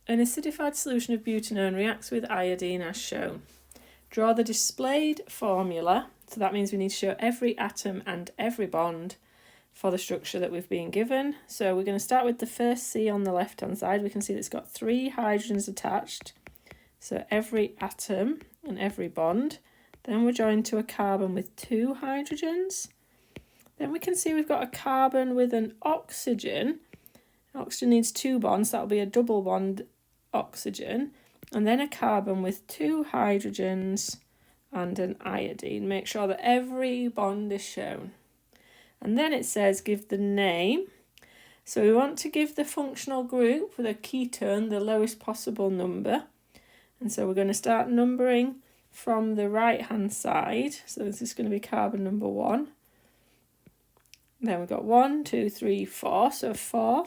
An acidified solution of butanone reacts with iodine as shown. Draw the displayed formula. So that means we need to show every atom and every bond for the structure that we've been given. So we're going to start with the first C on the left hand side. We can see that it's got 3 hydrogens attached. So every atom and every bond. Then we're joined to a carbon with 2 hydrogens. Then we can see we've got a carbon with an oxygen. Oxygen needs 2 bonds, that'll be a double bond oxygen. And then a carbon with 2 hydrogens and an iodine. Make sure that every bond is shown. And then it says give the name. So we want to give the functional group with a ketone the lowest possible number. And so we're going to start numbering from the right hand side. So this is going to be carbon number 1. Then we've got 1, 2, 3, 4. So 4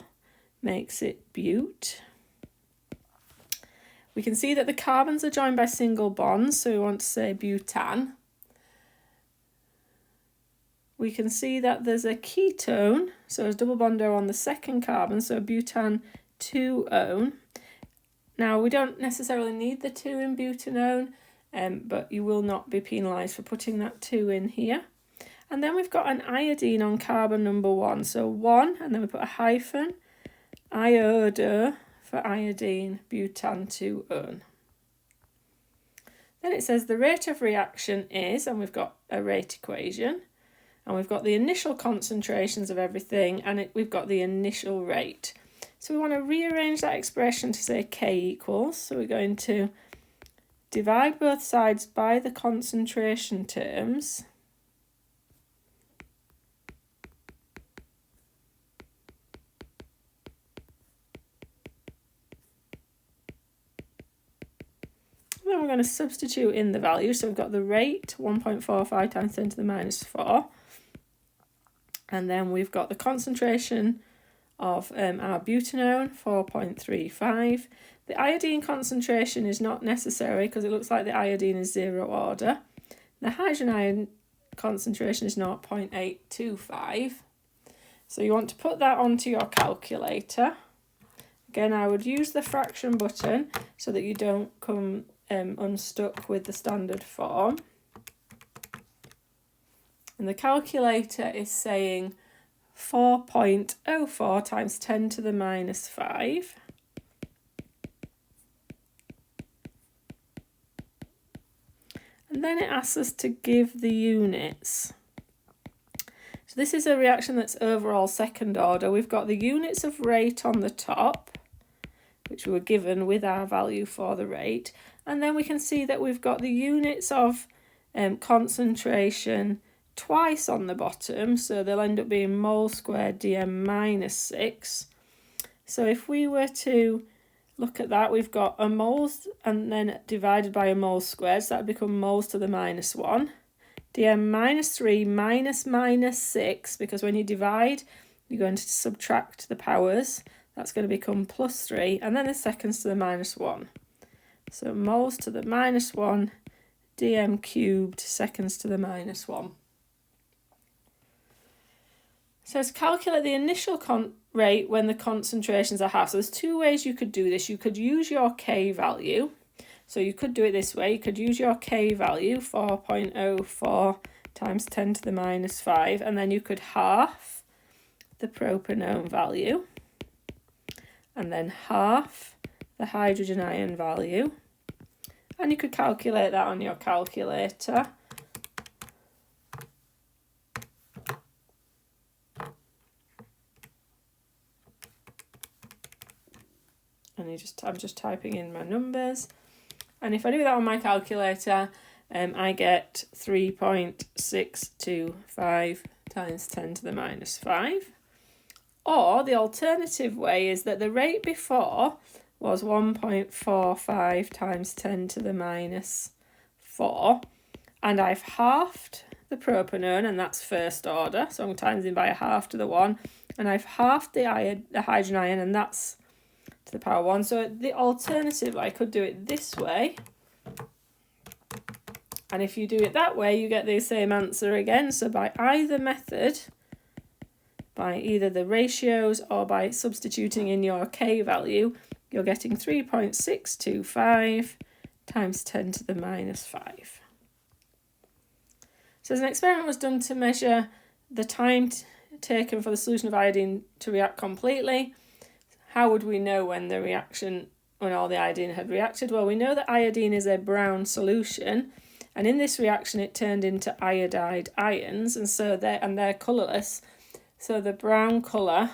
makes it bute. We can see that the carbons are joined by single bonds, so we want to say butan. We can see that there's a ketone, so there's double bond O on the second carbon, so butan 2-one. Now we don't necessarily need the 2 in butanone, but you will not be penalised for putting that 2 in here. And then we've got an iodine on carbon number 1, so 1, and then we put a hyphen, iodo for iodine, butan 2-one. Then it says the rate of reaction is, and we've got a rate equation, and we've got the initial concentrations of everything, and we've got the initial rate. So we want to rearrange that expression to say K equals, so we're going to divide both sides by the concentration terms. Then we're going to substitute in the value. So we've got the rate, 1.45 times 10 to the minus 4. And then we've got the concentration of our butanone, 4.35. The iodine concentration is not necessary because it looks like the iodine is 0 order. The hydrogen ion concentration is 0.825. So you want to put that onto your calculator. Again, I would use the fraction button so that you don't come unstuck with the standard form. And the calculator is saying 4.04 times 10 to the minus 5. And then it asks us to give the units. So this is a reaction that's overall second order. We've got the units of rate on the top, which we were given with our value for the rate. And then we can see that we've got the units of concentration twice on the bottom, so they'll end up being mole squared dm minus 6. So if we were to look at that, we've got a moles and then divided by a mole squared, so that would become moles to the minus 1. dm minus 3 minus 6, because when you divide, you're going to subtract the powers. That's going to become plus 3, and then the seconds to the minus 1. So moles to the minus 1, dm cubed, seconds to the minus 1. So to calculate the initial rate when the concentrations are half. So there's 2 ways you could do this. You could use your K value. So you could do it this way. You could use your K value, 4.04 times 10 to the minus 5, and then you could half the propanone value, and then half the hydrogen ion value, and you could calculate that on your calculator. And I'm just typing in my numbers, and if I do that on my calculator, I get 3.625 times 10 to the minus 5. Or the alternative way is that the rate before was 1.45 times 10 to the minus 4, and I've halved the propanone, and that's first order, so I'm timesing by a half to the 1, and I've halved the hydrogen ion, and that's to the power 1. So the alternative, I could do it this way, and if you do it that way, you get the same answer again. So by either method, by either the ratios or by substituting in your K value, you're getting 3.625 times 10 to the minus 5. So as an experiment was done to measure the time taken for the solution of iodine to react completely, how would we know when all the iodine had reacted? Well, we know that iodine is a brown solution, and in this reaction it turned into iodide ions, and so they're colourless. So the brown colour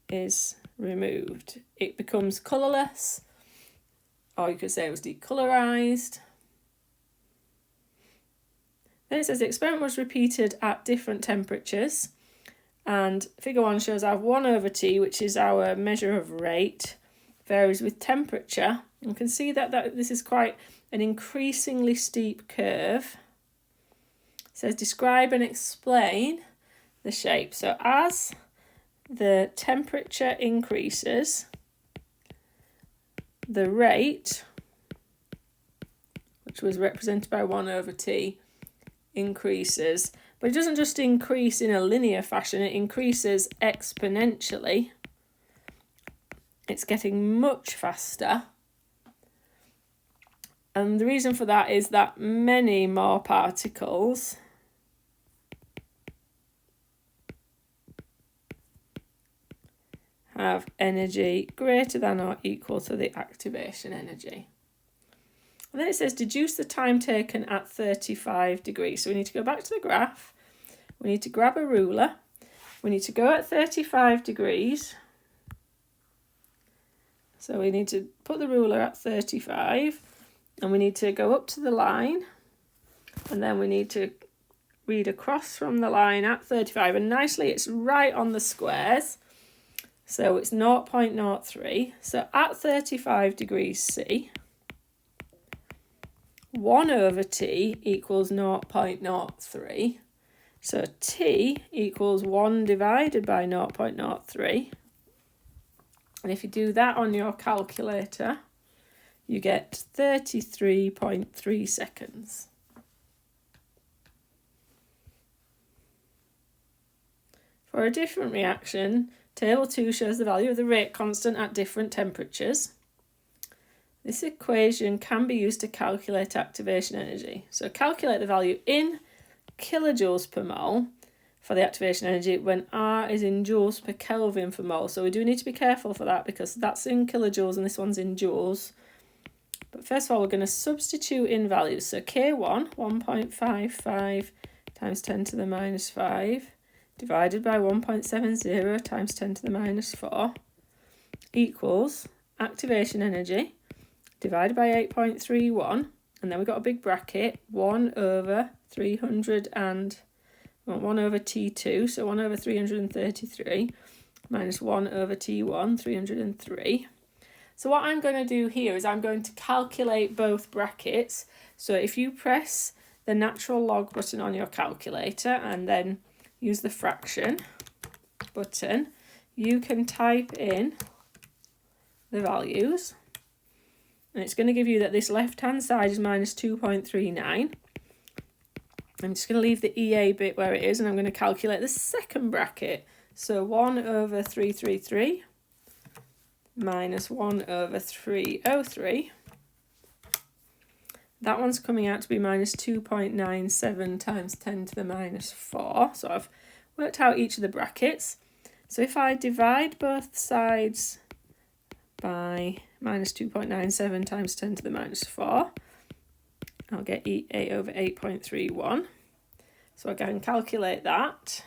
is removed. It becomes colourless, or you could say it was decolorized. Then it says the experiment was repeated at different temperatures, and figure 1 shows our 1 over T, which is our measure of rate, varies with temperature. You can see that this is quite an increasingly steep curve. It says describe and explain the shape. So as the temperature increases, the rate, which was represented by 1 over T, increases. But it doesn't just increase in a linear fashion, it increases exponentially. It's getting much faster. And the reason for that is that many more particles have energy greater than or equal to the activation energy. And then it says deduce the time taken at 35 degrees. So we need to go back to the graph. We need to grab a ruler. We need to go at 35 degrees. So we need to put the ruler at 35, and we need to go up to the line, and then we need to read across from the line at 35, and nicely it's right on the squares. So it's 0.03. So at 35 degrees C, 1 over T equals 0.03. So T equals 1 divided by 0.03. And if you do that on your calculator, you get 33.3 seconds. For a different reaction, Table 2 shows the value of the rate constant at different temperatures. This equation can be used to calculate activation energy. So calculate the value in kilojoules per mole for the activation energy when R is in joules per Kelvin per mole. So we do need to be careful for that because that's in kilojoules and this one's in joules. But first of all, we're going to substitute in values. So K1, 1.55 times 10 to the minus 5, divided by 1.70 times 10 to the minus 4, equals activation energy, divided by 8.31, and then we've got a big bracket, 1 over T2, so 1 over 333, minus 1 over T1, 303. So what I'm going to do here is I'm going to calculate both brackets. So if you press the natural log button on your calculator and then use the fraction button, you can type in the values. And it's going to give you that this left-hand side is minus 2.39. I'm just going to leave the EA bit where it is, and I'm going to calculate the second bracket. So 1 over 333 minus 1 over 303. That one's coming out to be minus 2.97 times 10 to the minus 4. So I've worked out each of the brackets. So if I divide both sides by minus 2.97 times 10 to the minus 4, I'll get EA over 8.31. So I can calculate that.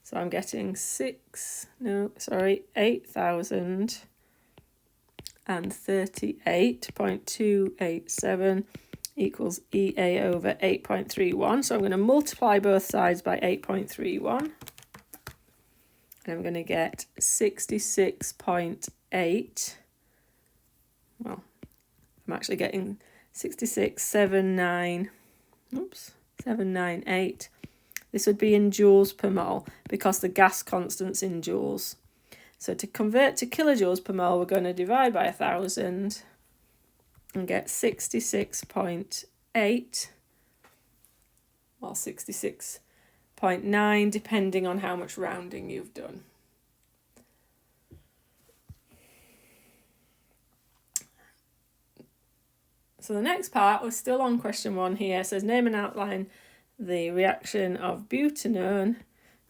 So I'm getting 8,038.287 equals EA over 8.31. So I'm going to multiply both sides by 8.31. And I'm going to get 66.8. Well, I'm actually getting 798. This would be in joules per mole because the gas constant's in joules. So to convert to kilojoules per mole, we're going to divide by 1,000 and get 66.8 or 66.9, depending on how much rounding you've done. So the next part, we're still on question 1 here. It says name and outline the reaction of butanone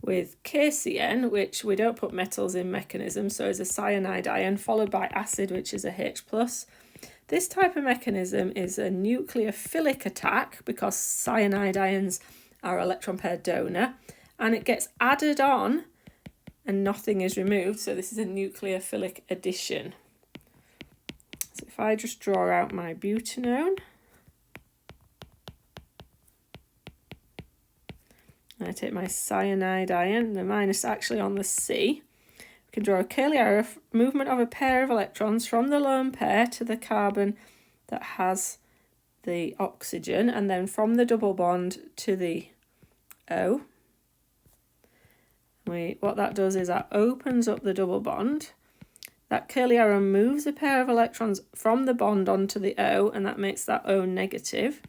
with KCN, which we don't put metals in mechanism, so is a cyanide ion, followed by acid, which is a H+. This type of mechanism is a nucleophilic attack because cyanide ions are electron pair donor, and it gets added on and nothing is removed, so this is a nucleophilic addition. So if I just draw out my butanone, and I take my cyanide ion, the minus actually on the C, we can draw a curly arrow, movement of a pair of electrons from the lone pair to the carbon that has the oxygen, and then from the double bond to the O. What that does is that opens up the double bond. That curly arrow moves a pair of electrons from the bond onto the O, and that makes that O negative.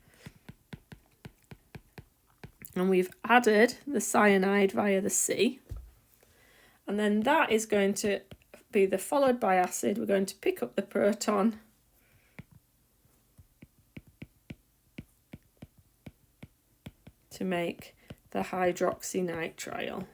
And we've added the cyanide via the C. And then that is going to be the followed by acid. We're going to pick up the proton to make the hydroxynitrile.